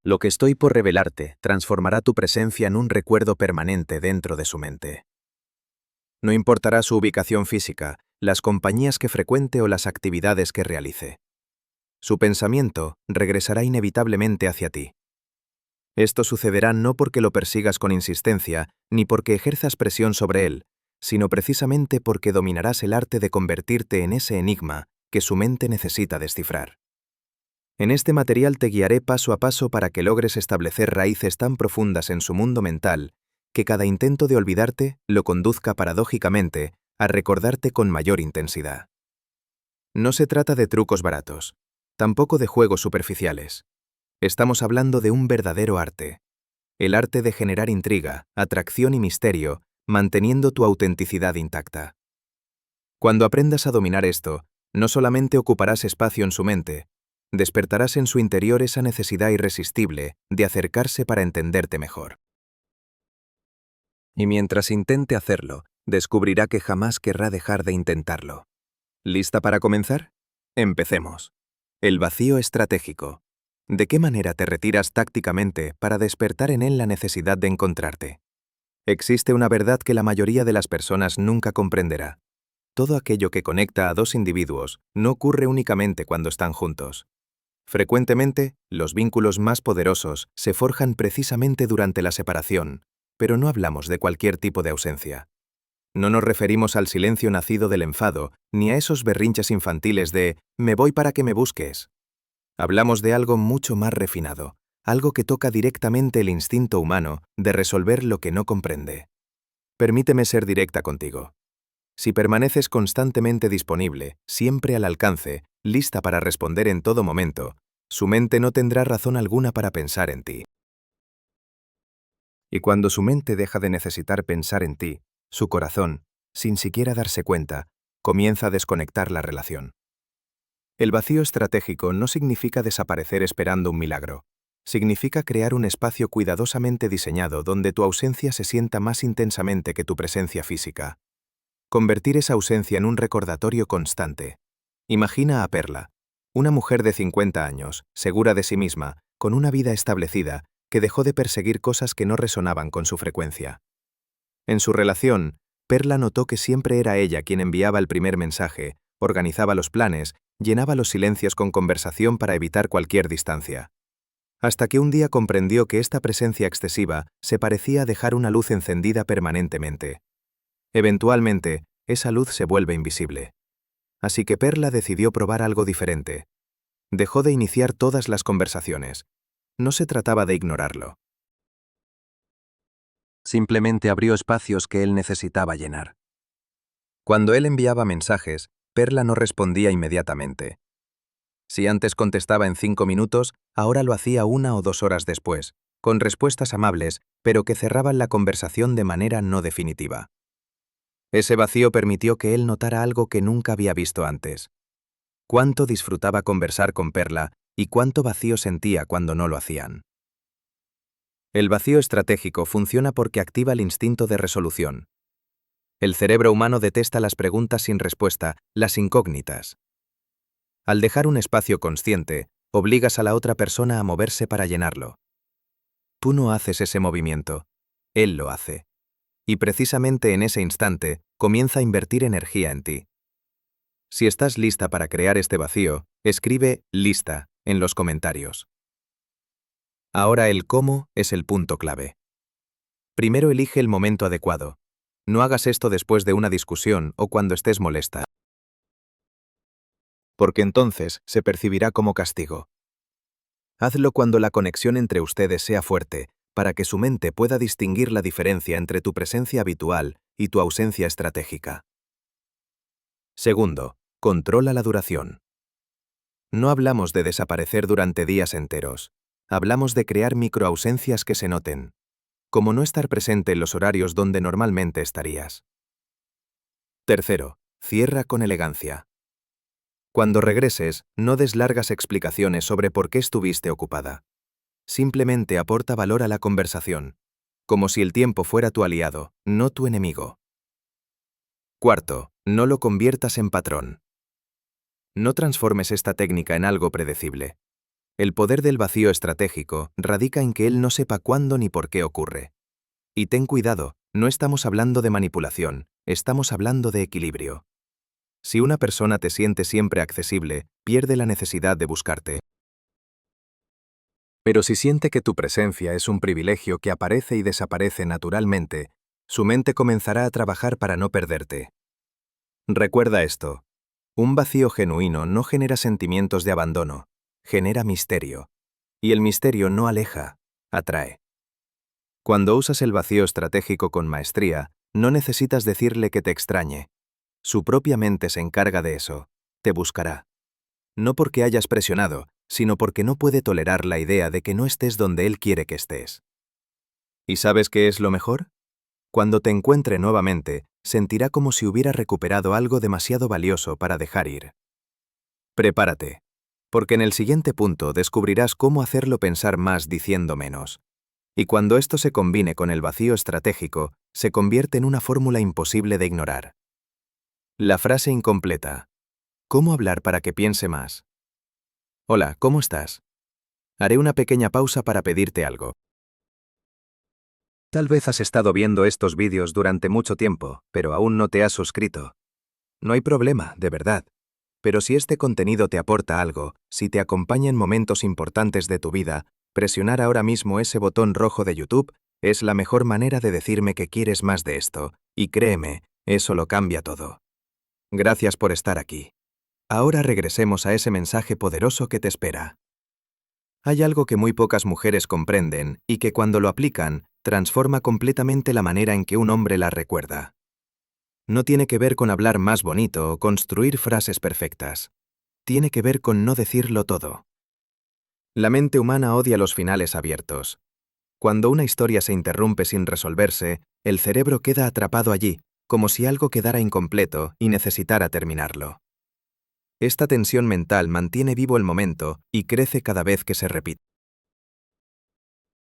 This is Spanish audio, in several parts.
Lo que estoy por revelarte transformará tu presencia en un recuerdo permanente dentro de su mente. No importará su ubicación física, las compañías que frecuente o las actividades que realice. Su pensamiento regresará inevitablemente hacia ti. Esto sucederá no porque lo persigas con insistencia, ni porque ejerzas presión sobre él, sino precisamente porque dominarás el arte de convertirte en ese enigma que su mente necesita descifrar. En este material te guiaré paso a paso para que logres establecer raíces tan profundas en su mundo mental que cada intento de olvidarte lo conduzca paradójicamente a recordarte con mayor intensidad. No se trata de trucos baratos, tampoco de juegos superficiales. Estamos hablando de un verdadero arte. El arte de generar intriga, atracción y misterio, manteniendo tu autenticidad intacta. Cuando aprendas a dominar esto, no solamente ocuparás espacio en su mente, despertarás en su interior esa necesidad irresistible de acercarse para entenderte mejor. Y mientras intente hacerlo, descubrirá que jamás querrá dejar de intentarlo. ¿Lista para comenzar? Empecemos. El vacío estratégico. ¿De qué manera te retiras tácticamente para despertar en él la necesidad de encontrarte? Existe una verdad que la mayoría de las personas nunca comprenderá. Todo aquello que conecta a dos individuos no ocurre únicamente cuando están juntos. Frecuentemente, los vínculos más poderosos se forjan precisamente durante la separación, pero no hablamos de cualquier tipo de ausencia. No nos referimos al silencio nacido del enfado, ni a esos berrinches infantiles de «me voy para que me busques». Hablamos de algo mucho más refinado, algo que toca directamente el instinto humano de resolver lo que no comprende. Permíteme ser directa contigo. Si permaneces constantemente disponible, siempre al alcance, lista para responder en todo momento, su mente no tendrá razón alguna para pensar en ti. Y cuando su mente deja de necesitar pensar en ti, su corazón, sin siquiera darse cuenta, comienza a desconectar la relación. El vacío estratégico no significa desaparecer esperando un milagro. Significa crear un espacio cuidadosamente diseñado donde tu ausencia se sienta más intensamente que tu presencia física. Convertir esa ausencia en un recordatorio constante. Imagina a Perla, una mujer de 50 años, segura de sí misma, con una vida establecida, que dejó de perseguir cosas que no resonaban con su frecuencia. En su relación, Perla notó que siempre era ella quien enviaba el primer mensaje, organizaba los planes, llenaba los silencios con conversación para evitar cualquier distancia. Hasta que un día comprendió que esta presencia excesiva se parecía a dejar una luz encendida permanentemente. Eventualmente, esa luz se vuelve invisible. Así que Perla decidió probar algo diferente. Dejó de iniciar todas las conversaciones. No se trataba de ignorarlo. Simplemente abrió espacios que él necesitaba llenar. Cuando él enviaba mensajes, Perla no respondía inmediatamente. Si antes contestaba en 5 minutos, ahora lo hacía 1 o 2 horas después, con respuestas amables, pero que cerraban la conversación de manera no definitiva. Ese vacío permitió que él notara algo que nunca había visto antes. Cuánto disfrutaba conversar con Perla y cuánto vacío sentía cuando no lo hacían. El vacío estratégico funciona porque activa el instinto de resolución. El cerebro humano detesta las preguntas sin respuesta, las incógnitas. Al dejar un espacio consciente, obligas a la otra persona a moverse para llenarlo. Tú no haces ese movimiento, él lo hace. Y precisamente en ese instante, comienza a invertir energía en ti. Si estás lista para crear este vacío, escribe «lista» en los comentarios. Ahora el cómo es el punto clave. Primero elige el momento adecuado. No hagas esto después de una discusión o cuando estés molesta, porque entonces se percibirá como castigo. Hazlo cuando la conexión entre ustedes sea fuerte, para que su mente pueda distinguir la diferencia entre tu presencia habitual y tu ausencia estratégica. Segundo, controla la duración. No hablamos de desaparecer durante días enteros. Hablamos de crear microausencias que se noten, como no estar presente en los horarios donde normalmente estarías. Tercero, cierra con elegancia. Cuando regreses, no des largas explicaciones sobre por qué estuviste ocupada. Simplemente aporta valor a la conversación, como si el tiempo fuera tu aliado, no tu enemigo. Cuarto, no lo conviertas en patrón. No transformes esta técnica en algo predecible. El poder del vacío estratégico radica en que él no sepa cuándo ni por qué ocurre. Y ten cuidado, no estamos hablando de manipulación, estamos hablando de equilibrio. Si una persona te siente siempre accesible, pierde la necesidad de buscarte. Pero si siente que tu presencia es un privilegio que aparece y desaparece naturalmente, su mente comenzará a trabajar para no perderte. Recuerda esto. Un vacío genuino no genera sentimientos de abandono, genera misterio. Y el misterio no aleja, atrae. Cuando usas el vacío estratégico con maestría, no necesitas decirle que te extrañe. Su propia mente se encarga de eso, te buscará. No porque hayas presionado, sino porque no puede tolerar la idea de que no estés donde él quiere que estés. ¿Y sabes qué es lo mejor? Cuando te encuentre nuevamente, sentirá como si hubiera recuperado algo demasiado valioso para dejar ir. Prepárate, porque en el siguiente punto descubrirás cómo hacerlo pensar más diciendo menos. Y cuando esto se combine con el vacío estratégico, se convierte en una fórmula imposible de ignorar. La frase incompleta. ¿Cómo hablar para que piense más? Hola, ¿cómo estás? Haré una pequeña pausa para pedirte algo. Tal vez has estado viendo estos vídeos durante mucho tiempo, pero aún no te has suscrito. No hay problema, de verdad. Pero si este contenido te aporta algo, si te acompaña en momentos importantes de tu vida, presionar ahora mismo ese botón rojo de YouTube es la mejor manera de decirme que quieres más de esto, y créeme, eso lo cambia todo. Gracias por estar aquí. Ahora regresemos a ese mensaje poderoso que te espera. Hay algo que muy pocas mujeres comprenden y que cuando lo aplican, transforma completamente la manera en que un hombre la recuerda. No tiene que ver con hablar más bonito o construir frases perfectas. Tiene que ver con no decirlo todo. La mente humana odia los finales abiertos. Cuando una historia se interrumpe sin resolverse, el cerebro queda atrapado allí, como si algo quedara incompleto y necesitara terminarlo. Esta tensión mental mantiene vivo el momento y crece cada vez que se repite.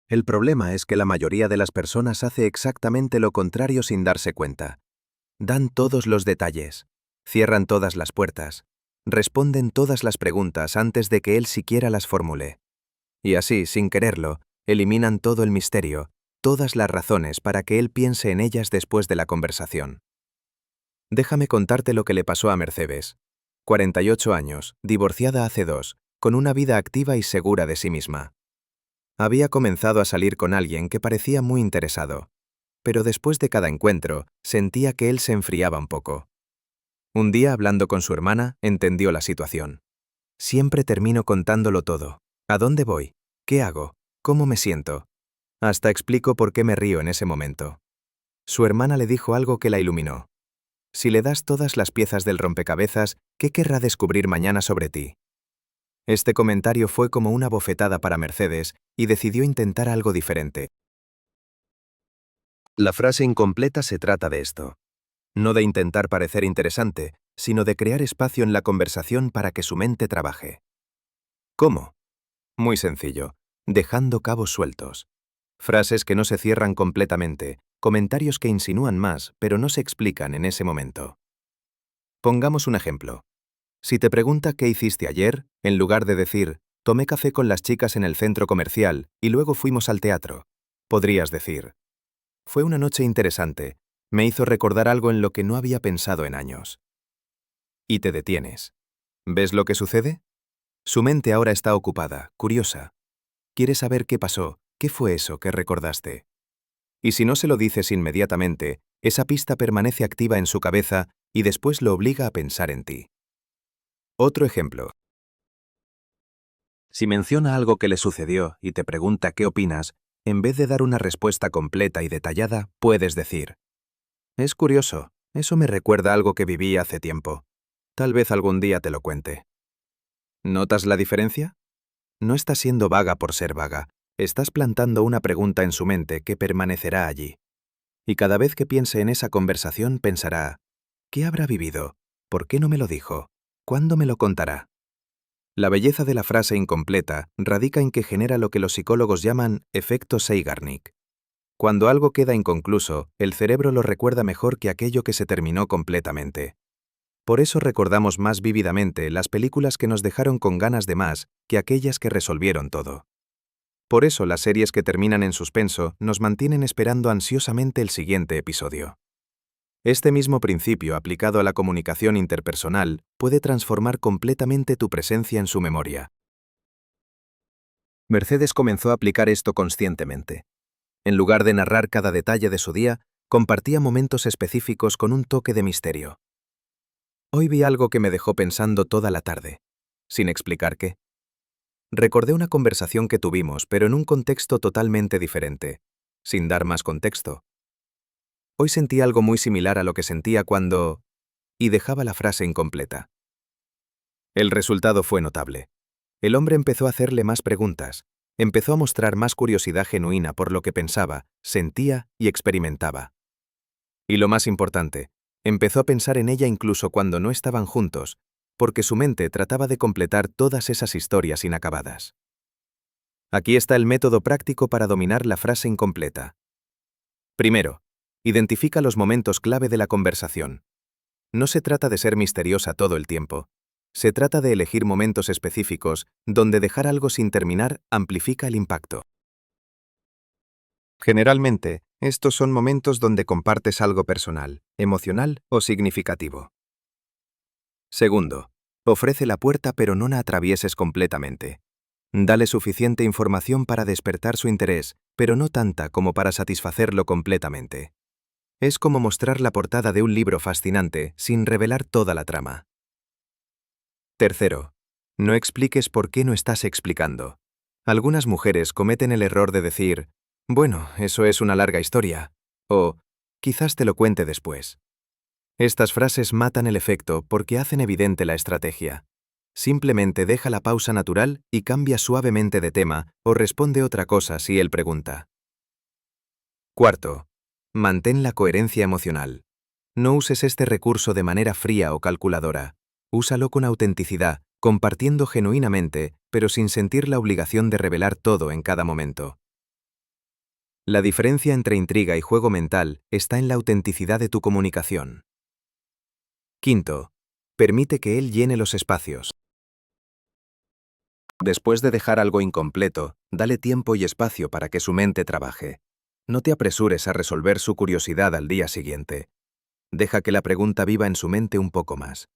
El problema es que la mayoría de las personas hace exactamente lo contrario sin darse cuenta. Dan todos los detalles, cierran todas las puertas, responden todas las preguntas antes de que él siquiera las formule. Y así, sin quererlo, eliminan todo el misterio, todas las razones para que él piense en ellas después de la conversación. Déjame contarte lo que le pasó a Mercedes. 48 años, divorciada hace 2, con una vida activa y segura de sí misma. Había comenzado a salir con alguien que parecía muy interesado, pero después de cada encuentro, sentía que él se enfriaba un poco. Un día, hablando con su hermana, entendió la situación. Siempre termino contándolo todo. ¿A dónde voy? ¿Qué hago? ¿Cómo me siento? Hasta explico por qué me río en ese momento. Su hermana le dijo algo que la iluminó. Si le das todas las piezas del rompecabezas, ¿qué querrá descubrir mañana sobre ti? Este comentario fue como una bofetada para Mercedes y decidió intentar algo diferente. La frase incompleta se trata de esto. No de intentar parecer interesante, sino de crear espacio en la conversación para que su mente trabaje. ¿Cómo? Muy sencillo, dejando cabos sueltos. Frases que no se cierran completamente, comentarios que insinúan más, pero no se explican en ese momento. Pongamos un ejemplo. Si te pregunta qué hiciste ayer, en lugar de decir, tomé café con las chicas en el centro comercial y luego fuimos al teatro, podrías decir, fue una noche interesante, me hizo recordar algo en lo que no había pensado en años. Y te detienes. ¿Ves lo que sucede? Su mente ahora está ocupada, curiosa. Quiere saber qué pasó, qué fue eso que recordaste. Y si no se lo dices inmediatamente, esa pista permanece activa en su cabeza y después lo obliga a pensar en ti. Otro ejemplo. Si menciona algo que le sucedió y te pregunta qué opinas, en vez de dar una respuesta completa y detallada, puedes decir: es curioso, eso me recuerda algo que viví hace tiempo. Tal vez algún día te lo cuente. ¿Notas la diferencia? No estás siendo vaga por ser vaga, estás plantando una pregunta en su mente que permanecerá allí. Y cada vez que piense en esa conversación pensará: ¿qué habrá vivido? ¿Por qué no me lo dijo? ¿Cuándo me lo contará? La belleza de la frase incompleta radica en que genera lo que los psicólogos llaman efecto Zeigarnik. Cuando algo queda inconcluso, el cerebro lo recuerda mejor que aquello que se terminó completamente. Por eso recordamos más vívidamente las películas que nos dejaron con ganas de más que aquellas que resolvieron todo. Por eso las series que terminan en suspenso nos mantienen esperando ansiosamente el siguiente episodio. Este mismo principio aplicado a la comunicación interpersonal puede transformar completamente tu presencia en su memoria. Mercedes comenzó a aplicar esto conscientemente. En lugar de narrar cada detalle de su día, compartía momentos específicos con un toque de misterio. Hoy vi algo que me dejó pensando toda la tarde, sin explicar qué. Recordé una conversación que tuvimos, pero en un contexto totalmente diferente, sin dar más contexto. Hoy sentí algo muy similar a lo que sentía cuando... y dejaba la frase incompleta. El resultado fue notable. El hombre empezó a hacerle más preguntas, empezó a mostrar más curiosidad genuina por lo que pensaba, sentía y experimentaba. Y lo más importante, empezó a pensar en ella incluso cuando no estaban juntos, porque su mente trataba de completar todas esas historias inacabadas. Aquí está el método práctico para dominar la frase incompleta. Primero, identifica los momentos clave de la conversación. No se trata de ser misteriosa todo el tiempo. Se trata de elegir momentos específicos donde dejar algo sin terminar amplifica el impacto. Generalmente, estos son momentos donde compartes algo personal, emocional o significativo. Segundo, ofrece la puerta pero no la atravieses completamente. Dale suficiente información para despertar su interés, pero no tanta como para satisfacerlo completamente. Es como mostrar la portada de un libro fascinante sin revelar toda la trama. Tercero, no expliques por qué no estás explicando. Algunas mujeres cometen el error de decir, bueno, eso es una larga historia, o quizás te lo cuente después. Estas frases matan el efecto porque hacen evidente la estrategia. Simplemente deja la pausa natural y cambia suavemente de tema o responde otra cosa si él pregunta. Cuarto, mantén la coherencia emocional. No uses este recurso de manera fría o calculadora. Úsalo con autenticidad, compartiendo genuinamente, pero sin sentir la obligación de revelar todo en cada momento. La diferencia entre intriga y juego mental está en la autenticidad de tu comunicación. Quinto, permite que él llene los espacios. Después de dejar algo incompleto, dale tiempo y espacio para que su mente trabaje. No te apresures a resolver su curiosidad al día siguiente. Deja que la pregunta viva en su mente un poco más.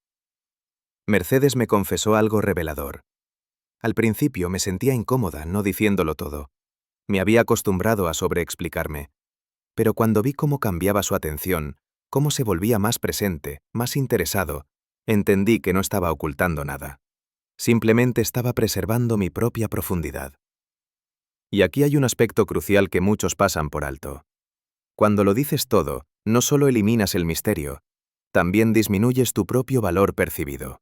Mercedes me confesó algo revelador. Al principio me sentía incómoda, no diciéndolo todo. Me había acostumbrado a sobreexplicarme. Pero cuando vi cómo cambiaba su atención, cómo se volvía más presente, más interesado, entendí que no estaba ocultando nada. Simplemente estaba preservando mi propia profundidad. Y aquí hay un aspecto crucial que muchos pasan por alto. Cuando lo dices todo, no solo eliminas el misterio, también disminuyes tu propio valor percibido.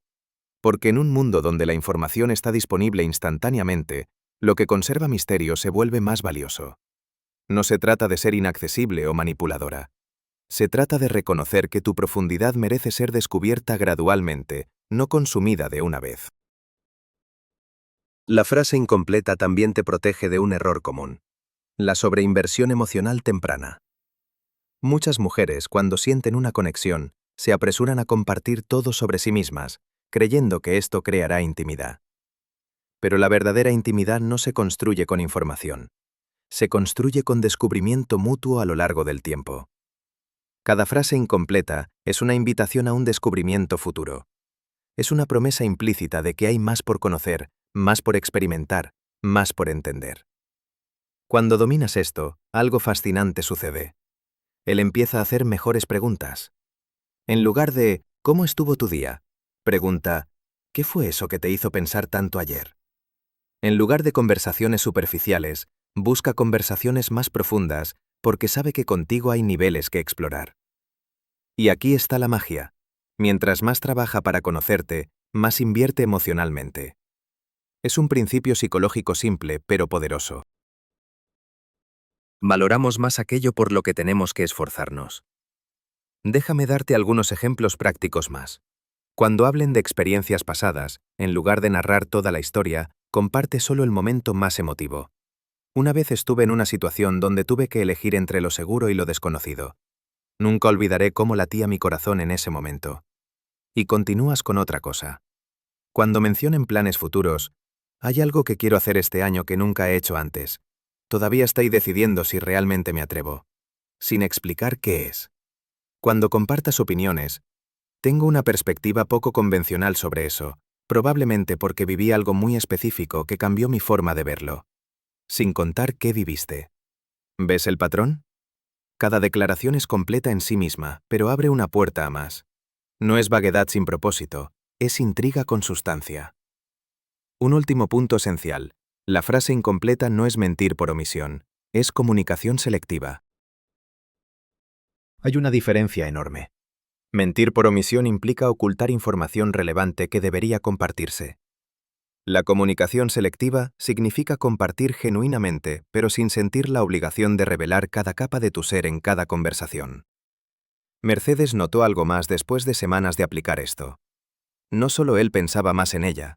Porque en un mundo donde la información está disponible instantáneamente, lo que conserva misterio se vuelve más valioso. No se trata de ser inaccesible o manipuladora. Se trata de reconocer que tu profundidad merece ser descubierta gradualmente, no consumida de una vez. La frase incompleta también te protege de un error común: la sobreinversión emocional temprana. Muchas mujeres, cuando sienten una conexión, se apresuran a compartir todo sobre sí mismas, creyendo que esto creará intimidad. Pero la verdadera intimidad no se construye con información. Se construye con descubrimiento mutuo a lo largo del tiempo. Cada frase incompleta es una invitación a un descubrimiento futuro. Es una promesa implícita de que hay más por conocer, más por experimentar, más por entender. Cuando dominas esto, algo fascinante sucede. Él empieza a hacer mejores preguntas. En lugar de ¿cómo estuvo tu día?, pregunta ¿qué fue eso que te hizo pensar tanto ayer? En lugar de conversaciones superficiales, busca conversaciones más profundas porque sabe que contigo hay niveles que explorar. Y aquí está la magia. Mientras más trabaja para conocerte, más invierte emocionalmente. Es un principio psicológico simple, pero poderoso. Valoramos más aquello por lo que tenemos que esforzarnos. Déjame darte algunos ejemplos prácticos más. Cuando hablen de experiencias pasadas, en lugar de narrar toda la historia, comparte solo el momento más emotivo. Una vez estuve en una situación donde tuve que elegir entre lo seguro y lo desconocido. Nunca olvidaré cómo latía mi corazón en ese momento. y continúas con otra cosa. Cuando mencionen planes futuros, hay algo que quiero hacer este año que nunca he hecho antes. Todavía estoy decidiendo si realmente me atrevo. Sin explicar qué es. Cuando compartas opiniones, tengo una perspectiva poco convencional sobre eso, probablemente porque viví algo muy específico que cambió mi forma de verlo. Sin contar qué viviste. ¿Ves el patrón? Cada declaración es completa en sí misma, pero abre una puerta a más. No es vaguedad sin propósito, es intriga con sustancia. Un último punto esencial. La frase incompleta no es mentir por omisión, es comunicación selectiva. Hay una diferencia enorme. Mentir por omisión implica ocultar información relevante que debería compartirse. La comunicación selectiva significa compartir genuinamente, pero sin sentir la obligación de revelar cada capa de tu ser en cada conversación. Mercedes notó algo más después de semanas de aplicar esto. No solo él pensaba más en ella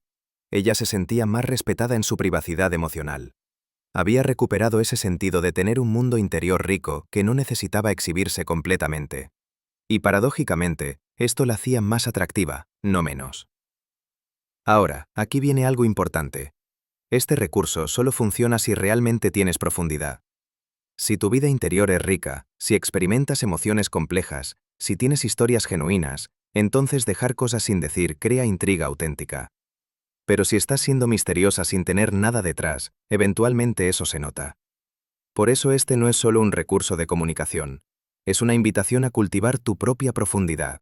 se sentía más respetada en su privacidad emocional. Había recuperado ese sentido de tener un mundo interior rico que no necesitaba exhibirse completamente. Y paradójicamente, esto la hacía más atractiva, no menos. Ahora, aquí viene algo importante. Este recurso solo funciona si realmente tienes profundidad. Si tu vida interior es rica, si experimentas emociones complejas, si tienes historias genuinas, entonces dejar cosas sin decir crea intriga auténtica. Pero si estás siendo misteriosa sin tener nada detrás, eventualmente eso se nota. Por eso este no es solo un recurso de comunicación, es una invitación a cultivar tu propia profundidad.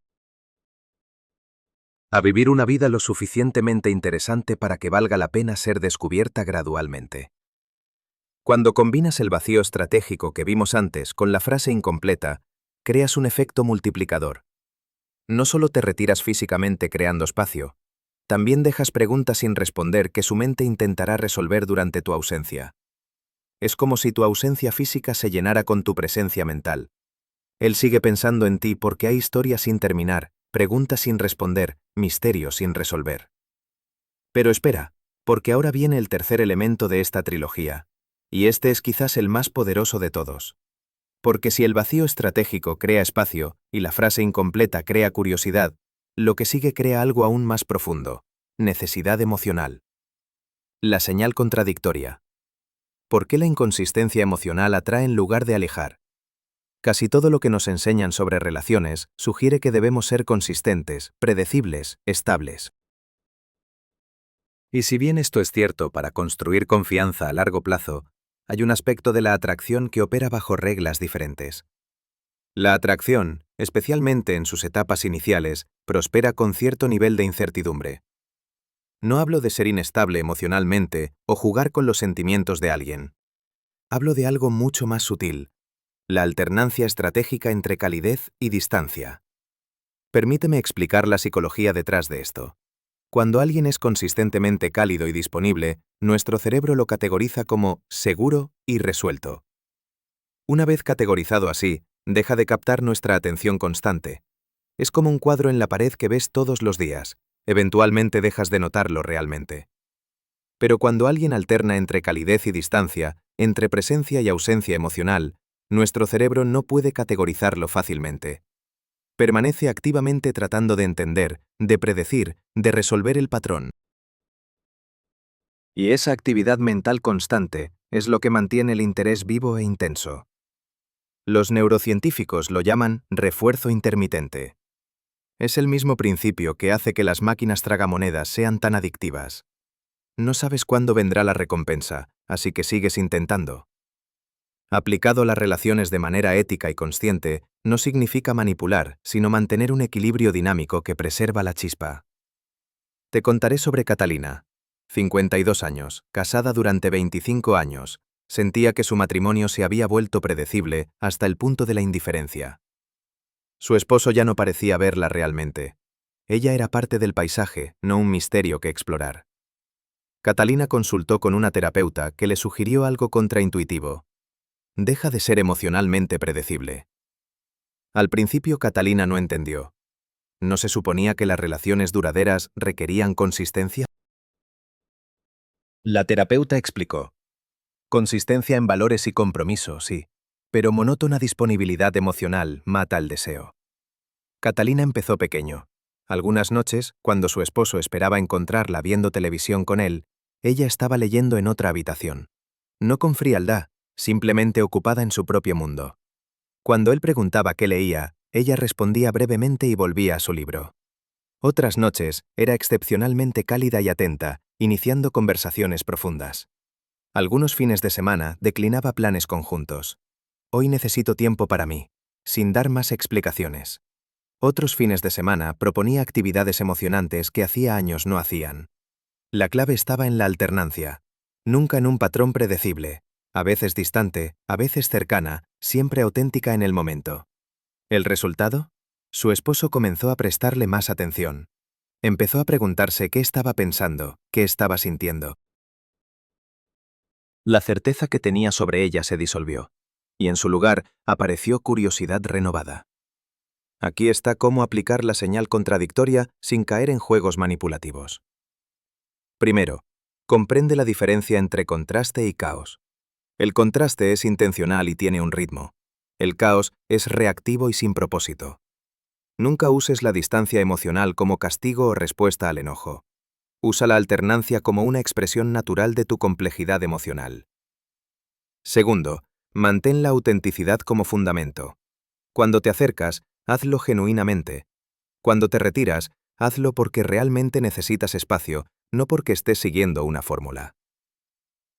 A vivir una vida lo suficientemente interesante para que valga la pena ser descubierta gradualmente. Cuando combinas el vacío estratégico que vimos antes con la frase incompleta, creas un efecto multiplicador. No solo te retiras físicamente creando espacio, también dejas preguntas sin responder que su mente intentará resolver durante tu ausencia. Es como si tu ausencia física se llenara con tu presencia mental. Él sigue pensando en ti porque hay historias sin terminar, preguntas sin responder, misterios sin resolver. Pero espera, porque ahora viene el tercer elemento de esta trilogía, y este es quizás el más poderoso de todos. Porque si el vacío estratégico crea espacio y la frase incompleta crea curiosidad, lo que sigue crea algo aún más profundo: necesidad emocional. La señal contradictoria. ¿Por qué la inconsistencia emocional atrae en lugar de alejar? Casi todo lo que nos enseñan sobre relaciones sugiere que debemos ser consistentes, predecibles, estables. Y si bien esto es cierto para construir confianza a largo plazo, hay un aspecto de la atracción que opera bajo reglas diferentes. La atracción, especialmente en sus etapas iniciales, prospera con cierto nivel de incertidumbre. No hablo de ser inestable emocionalmente o jugar con los sentimientos de alguien. Hablo de algo mucho más sutil: la alternancia estratégica entre calidez y distancia. Permíteme explicar la psicología detrás de esto. Cuando alguien es consistentemente cálido y disponible, nuestro cerebro lo categoriza como seguro y resuelto. Una vez categorizado así, deja de captar nuestra atención constante. Es como un cuadro en la pared que ves todos los días. Eventualmente dejas de notarlo realmente. Pero cuando alguien alterna entre calidez y distancia, entre presencia y ausencia emocional, nuestro cerebro no puede categorizarlo fácilmente. Permanece activamente tratando de entender, de predecir, de resolver el patrón. Y esa actividad mental constante es lo que mantiene el interés vivo e intenso. Los neurocientíficos lo llaman refuerzo intermitente. Es el mismo principio que hace que las máquinas tragamonedas sean tan adictivas. No sabes cuándo vendrá la recompensa, así que sigues intentando. Aplicado a las relaciones de manera ética y consciente, no significa manipular, sino mantener un equilibrio dinámico que preserva la chispa. Te contaré sobre Catalina. 52 años, casada durante 25 años. Sentía que su matrimonio se había vuelto predecible hasta el punto de la indiferencia. Su esposo ya no parecía verla realmente. Ella era parte del paisaje, no un misterio que explorar. Catalina consultó con una terapeuta que le sugirió algo contraintuitivo: deja de ser emocionalmente predecible. Al principio Catalina no entendió. ¿No se suponía que las relaciones duraderas requerían consistencia? La terapeuta explicó: consistencia en valores y compromiso, sí, pero monótona disponibilidad emocional mata el deseo. Catalina empezó pequeño. Algunas noches, cuando su esposo esperaba encontrarla viendo televisión con él, ella estaba leyendo en otra habitación. No con frialdad, simplemente ocupada en su propio mundo. Cuando él preguntaba qué leía, ella respondía brevemente y volvía a su libro. Otras noches, era excepcionalmente cálida y atenta, iniciando conversaciones profundas. Algunos fines de semana declinaba planes conjuntos. Hoy necesito tiempo para mí, sin dar más explicaciones. Otros fines de semana proponía actividades emocionantes que hacía años no hacían. La clave estaba en la alternancia, nunca en un patrón predecible, a veces distante, a veces cercana, siempre auténtica en el momento. ¿El resultado? Su esposo comenzó a prestarle más atención. Empezó a preguntarse qué estaba pensando, qué estaba sintiendo. La certeza que tenía sobre ella se disolvió, y en su lugar apareció curiosidad renovada. Aquí está cómo aplicar la señal contradictoria sin caer en juegos manipulativos. Primero, comprende la diferencia entre contraste y caos. El contraste es intencional y tiene un ritmo. El caos es reactivo y sin propósito. Nunca uses la distancia emocional como castigo o respuesta al enojo. Usa la alternancia como una expresión natural de tu complejidad emocional. Segundo, mantén la autenticidad como fundamento. Cuando te acercas, hazlo genuinamente. Cuando te retiras, hazlo porque realmente necesitas espacio, no porque estés siguiendo una fórmula.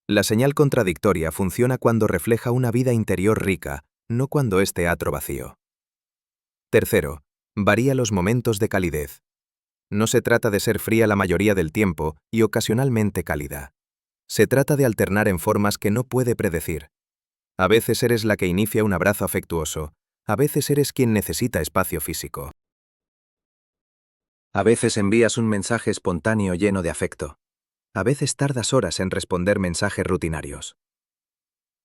La señal contradictoria funciona cuando refleja una vida interior rica, no cuando es teatro vacío. Tercero, varía los momentos de calidez. No se trata de ser fría la mayoría del tiempo y ocasionalmente cálida. Se trata de alternar en formas que no puede predecir. A veces eres la que inicia un abrazo afectuoso, a veces eres quien necesita espacio físico. A veces envías un mensaje espontáneo lleno de afecto. A veces tardas horas en responder mensajes rutinarios.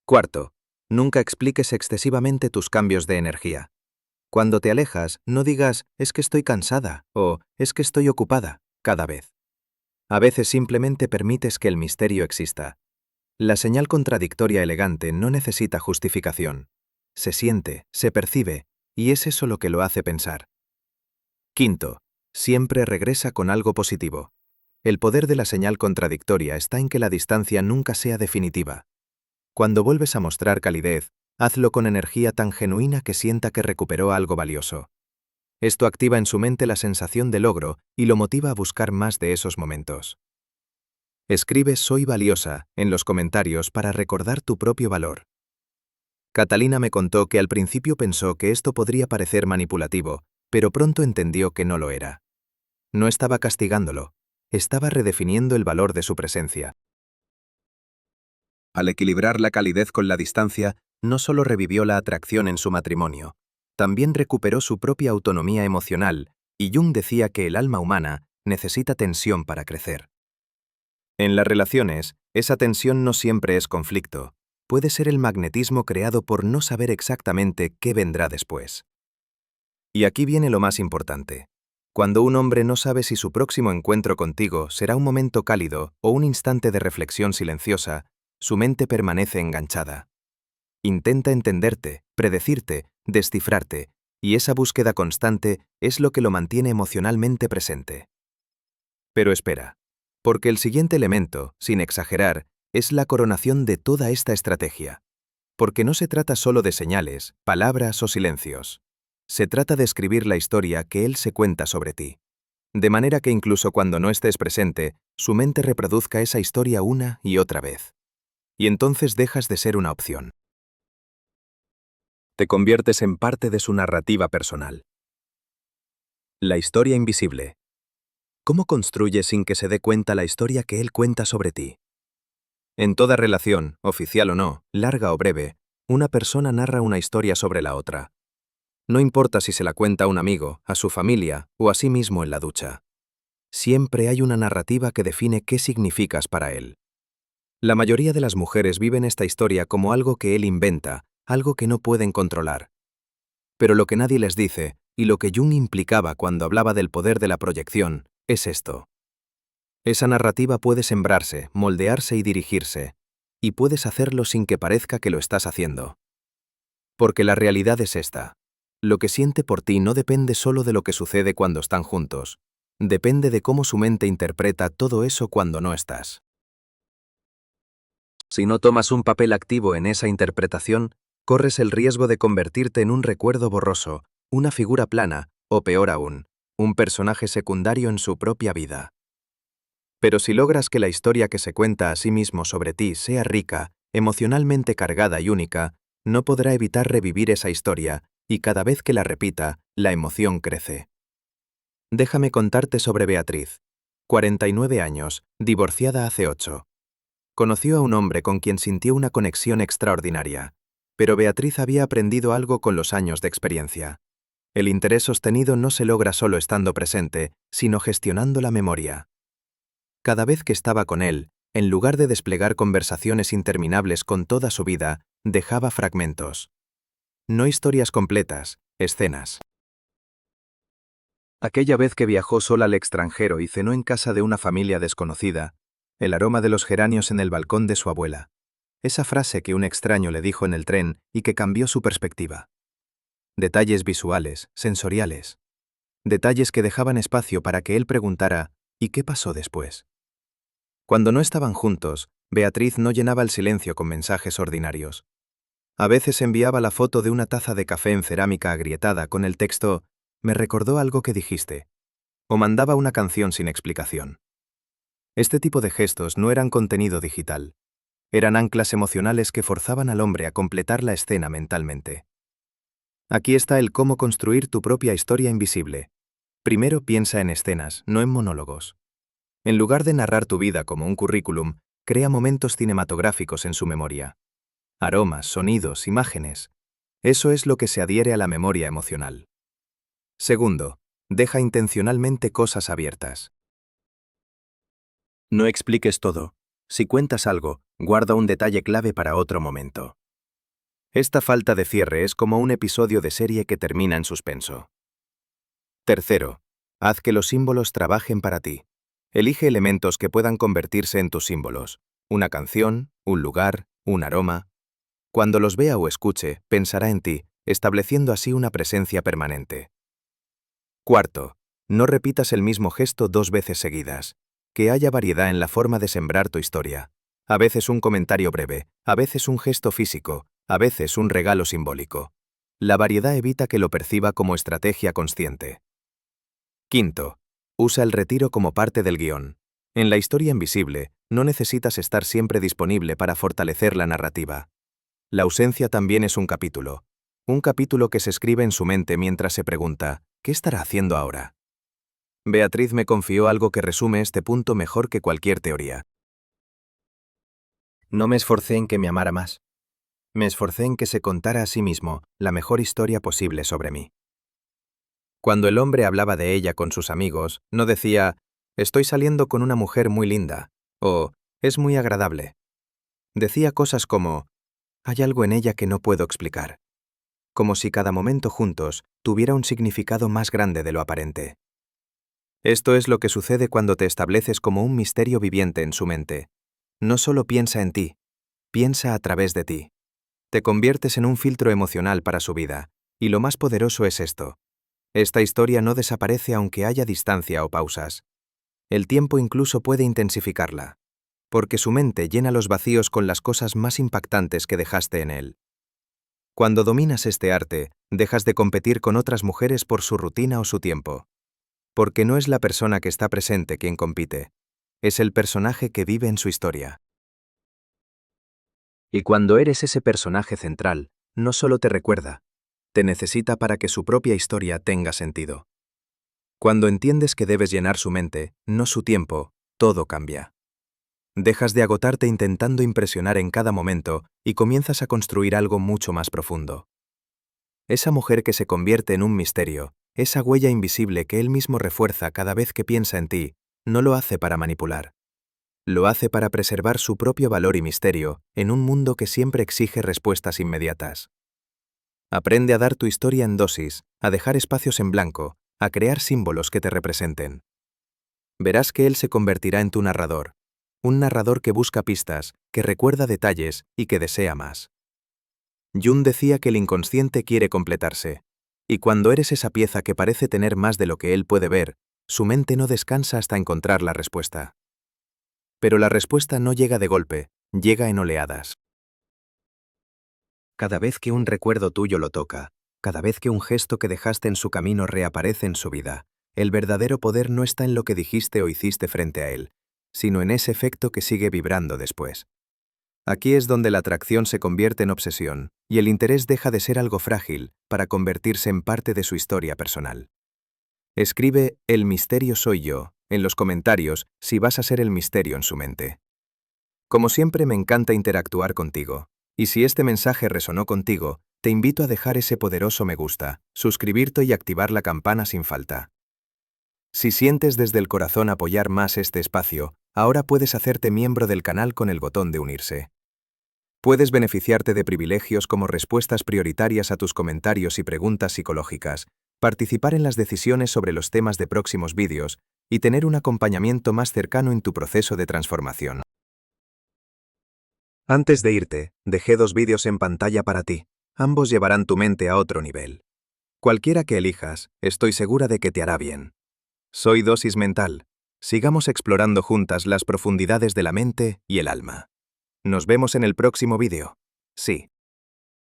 Cuarto, nunca expliques excesivamente tus cambios de energía. Cuando te alejas, no digas «es que estoy cansada» o «es que estoy ocupada» cada vez. A veces simplemente permites que el misterio exista. La señal contradictoria elegante no necesita justificación. Se siente, se percibe, y es eso lo que lo hace pensar. Quinto, siempre regresa con algo positivo. El poder de la señal contradictoria está en que la distancia nunca sea definitiva. Cuando vuelves a mostrar calidez, hazlo con energía tan genuina que sienta que recuperó algo valioso. Esto activa en su mente la sensación de logro y lo motiva a buscar más de esos momentos. Escribe «soy valiosa» en los comentarios para recordar tu propio valor. Catalina me contó que al principio pensó que esto podría parecer manipulativo, pero pronto entendió que no lo era. No estaba castigándolo, estaba redefiniendo el valor de su presencia. Al equilibrar la calidez con la distancia, no solo revivió la atracción en su matrimonio, también recuperó su propia autonomía emocional, y Jung decía que el alma humana necesita tensión para crecer. En las relaciones, esa tensión no siempre es conflicto, puede ser el magnetismo creado por no saber exactamente qué vendrá después. Y aquí viene lo más importante. Cuando un hombre no sabe si su próximo encuentro contigo será un momento cálido o un instante de reflexión silenciosa, su mente permanece enganchada. Intenta entenderte, predecirte, descifrarte, y esa búsqueda constante es lo que lo mantiene emocionalmente presente. Pero espera, porque el siguiente elemento, sin exagerar, es la coronación de toda esta estrategia. Porque no se trata solo de señales, palabras o silencios. Se trata de escribir la historia que él se cuenta sobre ti. De manera que incluso cuando no estés presente, su mente reproduzca esa historia una y otra vez. Y entonces dejas de ser una opción. Te conviertes en parte de su narrativa personal. La historia invisible. ¿Cómo construyes sin que se dé cuenta la historia que él cuenta sobre ti? En toda relación, oficial o no, larga o breve, una persona narra una historia sobre la otra. No importa si se la cuenta a un amigo, a su familia o a sí mismo en la ducha. Siempre hay una narrativa que define qué significas para él. La mayoría de las mujeres viven esta historia como algo que él inventa, algo que no pueden controlar. Pero lo que nadie les dice, y lo que Jung implicaba cuando hablaba del poder de la proyección, es esto. Esa narrativa puede sembrarse, moldearse y dirigirse, y puedes hacerlo sin que parezca que lo estás haciendo. Porque la realidad es esta. Lo que siente por ti no depende solo de lo que sucede cuando están juntos. Depende de cómo su mente interpreta todo eso cuando no estás. Si no tomas un papel activo en esa interpretación, corres el riesgo de convertirte en un recuerdo borroso, una figura plana, o peor aún, un personaje secundario en su propia vida. Pero si logras que la historia que se cuenta a sí mismo sobre ti sea rica, emocionalmente cargada y única, no podrá evitar revivir esa historia, y cada vez que la repita, la emoción crece. Déjame contarte sobre Beatriz. 49 años, divorciada hace 8. Conoció a un hombre con quien sintió una conexión extraordinaria, pero Beatriz había aprendido algo con los años de experiencia. El interés sostenido no se logra solo estando presente, sino gestionando la memoria. Cada vez que estaba con él, en lugar de desplegar conversaciones interminables con toda su vida, dejaba fragmentos. No historias completas, escenas. Aquella vez que viajó sola al extranjero y cenó en casa de una familia desconocida, el aroma de los geranios en el balcón de su abuela. Esa frase que un extraño le dijo en el tren y que cambió su perspectiva. Detalles visuales, sensoriales. Detalles que dejaban espacio para que él preguntara, ¿y qué pasó después? Cuando no estaban juntos, Beatriz no llenaba el silencio con mensajes ordinarios. A veces enviaba la foto de una taza de café en cerámica agrietada con el texto «Me recordó algo que dijiste», o mandaba una canción sin explicación. Este tipo de gestos no eran contenido digital. Eran anclas emocionales que forzaban al hombre a completar la escena mentalmente. Aquí está el cómo construir tu propia historia invisible. Primero piensa en escenas, no en monólogos. En lugar de narrar tu vida como un currículum, crea momentos cinematográficos en su memoria. Aromas, sonidos, imágenes. Eso es lo que se adhiere a la memoria emocional. Segundo, deja intencionalmente cosas abiertas. No expliques todo. Si cuentas algo, guarda un detalle clave para otro momento. Esta falta de cierre es como un episodio de serie que termina en suspenso. Tercero, haz que los símbolos trabajen para ti. Elige elementos que puedan convertirse en tus símbolos. Una canción, un lugar, un aroma. Cuando los vea o escuche, pensará en ti, estableciendo así una presencia permanente. Cuarto, no repitas el mismo gesto 2 veces seguidas. Que haya variedad en la forma de sembrar tu historia. A veces un comentario breve, a veces un gesto físico, a veces un regalo simbólico. La variedad evita que lo perciba como estrategia consciente. Quinto, usa el retiro como parte del guión. En la historia invisible, no necesitas estar siempre disponible para fortalecer la narrativa. La ausencia también es un capítulo que se escribe en su mente mientras se pregunta, ¿qué estará haciendo ahora? Beatriz me confió algo que resume este punto mejor que cualquier teoría. No me esforcé en que me amara más. Me esforcé en que se contara a sí mismo la mejor historia posible sobre mí. Cuando el hombre hablaba de ella con sus amigos, no decía, estoy saliendo con una mujer muy linda, o es muy agradable. Decía cosas como, hay algo en ella que no puedo explicar. Como si cada momento juntos tuviera un significado más grande de lo aparente. Esto es lo que sucede cuando te estableces como un misterio viviente en su mente. No solo piensa en ti, piensa a través de ti. Te conviertes en un filtro emocional para su vida, y lo más poderoso es esto. Esta historia no desaparece aunque haya distancia o pausas. El tiempo incluso puede intensificarla, porque su mente llena los vacíos con las cosas más impactantes que dejaste en él. Cuando dominas este arte, dejas de competir con otras mujeres por su rutina o su tiempo. Porque no es la persona que está presente quien compite, es el personaje que vive en su historia. Y cuando eres ese personaje central, no solo te recuerda, te necesita para que su propia historia tenga sentido. Cuando entiendes que debes llenar su mente, no su tiempo, todo cambia. Dejas de agotarte intentando impresionar en cada momento y comienzas a construir algo mucho más profundo. Esa mujer que se convierte en un misterio, esa huella invisible que él mismo refuerza cada vez que piensa en ti, no lo hace para manipular. Lo hace para preservar su propio valor y misterio en un mundo que siempre exige respuestas inmediatas. Aprende a dar tu historia en dosis, a dejar espacios en blanco, a crear símbolos que te representen. Verás que él se convertirá en tu narrador, un narrador que busca pistas, que recuerda detalles y que desea más. Jung decía que el inconsciente quiere completarse. Y cuando eres esa pieza que parece tener más de lo que él puede ver, su mente no descansa hasta encontrar la respuesta. Pero la respuesta no llega de golpe, llega en oleadas. Cada vez que un recuerdo tuyo lo toca, cada vez que un gesto que dejaste en su camino reaparece en su vida, el verdadero poder no está en lo que dijiste o hiciste frente a él, sino en ese efecto que sigue vibrando después. Aquí es donde la atracción se convierte en obsesión, y el interés deja de ser algo frágil para convertirse en parte de su historia personal. Escribe "El misterio soy yo" en los comentarios si vas a ser el misterio en su mente. Como siempre, me encanta interactuar contigo, y si este mensaje resonó contigo, te invito a dejar ese poderoso me gusta, suscribirte y activar la campana sin falta. Si sientes desde el corazón apoyar más este espacio, ahora puedes hacerte miembro del canal con el botón de unirse. Puedes beneficiarte de privilegios como respuestas prioritarias a tus comentarios y preguntas psicológicas, participar en las decisiones sobre los temas de próximos vídeos y tener un acompañamiento más cercano en tu proceso de transformación. Antes de irte, dejé 2 vídeos en pantalla para ti. Ambos llevarán tu mente a otro nivel. Cualquiera que elijas, estoy segura de que te hará bien. Soy Dosis Mental. Sigamos explorando juntas las profundidades de la mente y el alma. Nos vemos en el próximo vídeo. Sí.